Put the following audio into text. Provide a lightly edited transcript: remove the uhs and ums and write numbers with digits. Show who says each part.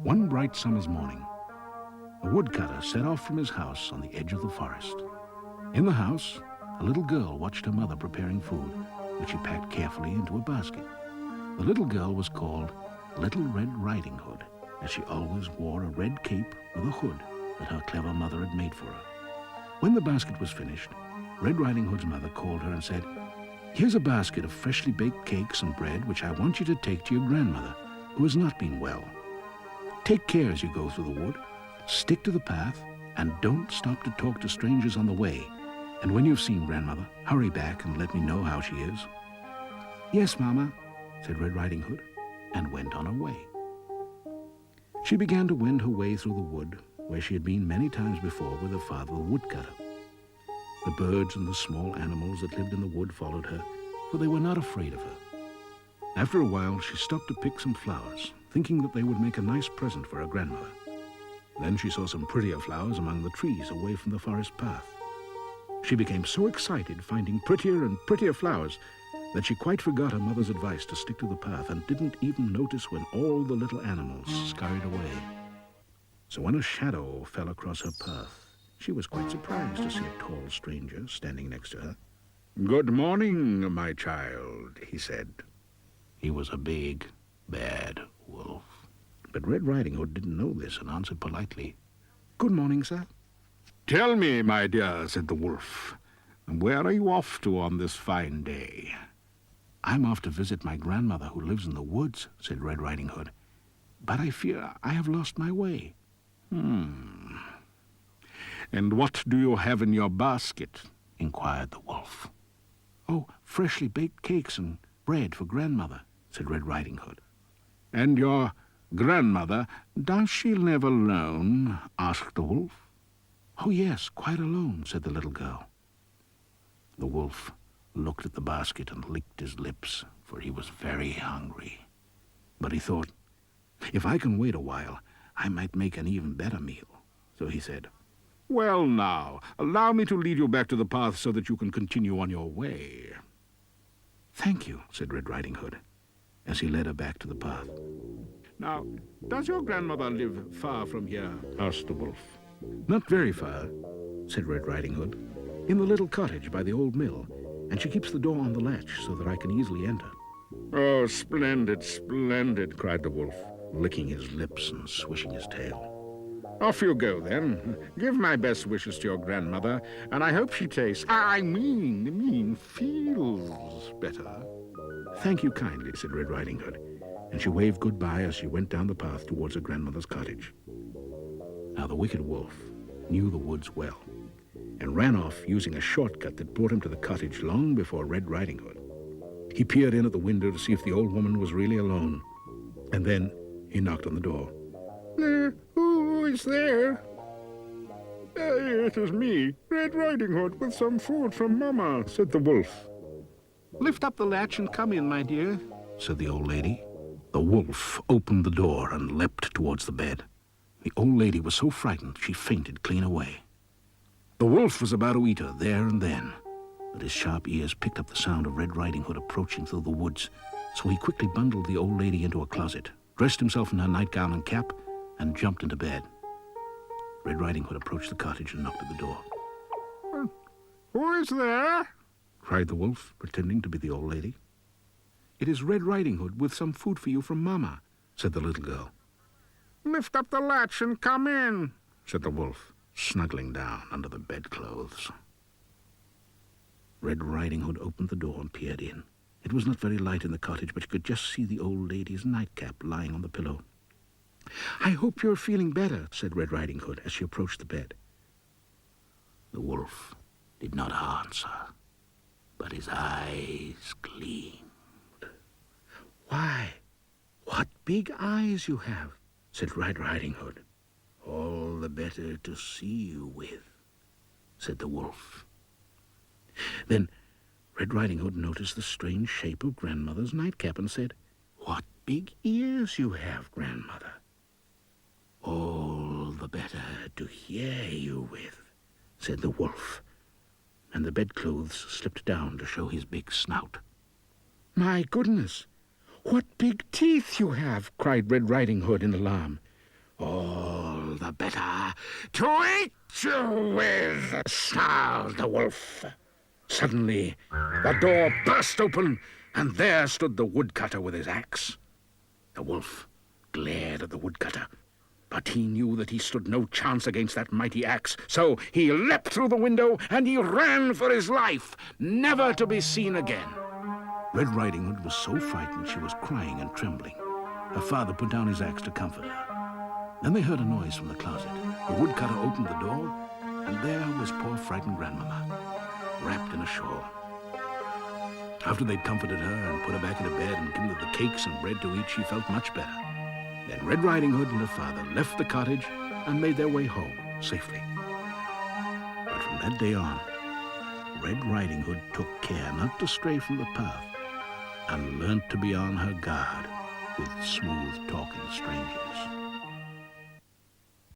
Speaker 1: One bright summer's morning, a woodcutter set off from his house on the edge of the forest. In the house, a little girl watched her mother preparing food, which she packed carefully into a basket. The little girl was called Little Red Riding Hood, as she always wore a red cape with a hood that her clever mother had made for her. When the basket was finished, Red Riding Hood's mother called her and said, "Here's a basket of freshly baked cakes and bread which I want you to take to your grandmother, who has not been well. Take care as you go through the wood, stick to the path, and don't stop to talk to strangers on the way. And when you've seen grandmother, hurry back and let me know how she is." "Yes, Mama," said Red Riding Hood, and went on her way. She began to wend her way through the wood, where she had been many times before with her father, the woodcutter. The birds and the small animals that lived in the wood followed her, for they were not afraid of her. After a while, she stopped to pick some flowers, thinking that they would make a nice present for her grandmother. Then she saw some prettier flowers among the trees away from the forest path. She became so excited finding prettier and prettier flowers that she quite forgot her mother's advice to stick to the path and didn't even notice when all the little animals scurried away. So when a shadow fell across her path, she was quite surprised to see a tall stranger standing next to her. "Good morning, my child," he said. He was a big, bad wolf. But Red Riding Hood didn't know this and answered politely, "Good morning, sir." "Tell me, my dear," said the wolf, "where are you off to on this fine day?" "I'm off to visit my grandmother who lives in the woods," said Red Riding Hood. "But I fear I have lost my way." "And what do you have in your basket?" inquired the wolf. "Oh, freshly baked cakes and bread for grandmother," said Red Riding Hood. "And your grandmother, does she live alone?" asked the wolf. "Oh, yes, quite alone," said the little girl. The wolf looked at the basket and licked his lips, for he was very hungry. But he thought, "If I can wait a while, I might make an even better meal." So he said, "Well now, allow me to lead you back to the path so that you can continue on your way." "Thank you," said Red Riding Hood, as he led her back to the path. "Now, does your grandmother live far from here?" asked the wolf. "Not very far," said Red Riding Hood. "In the little cottage by the old mill, and she keeps the door on the latch so that I can easily enter." "Oh, splendid, splendid," cried the wolf, licking his lips and swishing his tail. "Off you go, then. Give my best wishes to your grandmother, and I hope she tastes, feels better." "Thank you kindly," said Red Riding Hood, and she waved goodbye as she went down the path towards her grandmother's cottage. Now the wicked wolf knew the woods well, and ran off using a shortcut that brought him to the cottage long before Red Riding Hood. He peered in at the window to see if the old woman was really alone, and then he knocked on the door. "Who is there?" "It is me, Red Riding Hood, with some food from Mama," said the wolf. "Lift up the latch and come in, my dear," said the old lady. The wolf opened the door and leapt towards the bed. The old lady was so frightened she fainted clean away. The wolf was about to eat her there and then, but his sharp ears picked up the sound of Red Riding Hood approaching through the woods, so he quickly bundled the old lady into a closet, dressed himself in her nightgown and cap, and jumped into bed. Red Riding Hood approached the cottage and knocked at the door. "Who is there?" cried the wolf, pretending to be the old lady. "It is Red Riding Hood with some food for you from Mama," said the little girl. "Lift up the latch and come in," said the wolf, snuggling down under the bedclothes. Red Riding Hood opened the door and peered in. It was not very light in the cottage, but you could just see the old lady's nightcap lying on the pillow. "I hope you're feeling better," said Red Riding Hood as she approached the bed. The wolf did not answer, but his eyes gleamed. "Why, what big eyes you have," said Red Riding Hood. "All the better to see you with," said the wolf. Then Red Riding Hood noticed the strange shape of Grandmother's nightcap and said, "What big ears you have, Grandmother." "All the better to hear you with," said the wolf, and the bedclothes slipped down to show his big snout. "My goodness, what big teeth you have!" cried Red Riding Hood in alarm. All the better to eat you with, snarled the wolf. Suddenly, the door burst open, and there stood the woodcutter with his axe. The wolf glared at the woodcutter, but he knew that he stood no chance against that mighty axe, so he leapt through the window and he ran for his life, never to be seen again. Red Riding Hood was so frightened she was crying and trembling. Her father put down his axe to comfort her. Then they heard a noise from the closet. The woodcutter opened the door, and there was poor frightened grandmama, wrapped in a shawl. After they'd comforted her and put her back into bed and given her the cakes and bread to eat, she felt much better. Then Red Riding Hood and her father left the cottage and made their way home safely. But from that day on, Red Riding Hood took care not to stray from the path and learnt to be on her guard with smooth-talking strangers.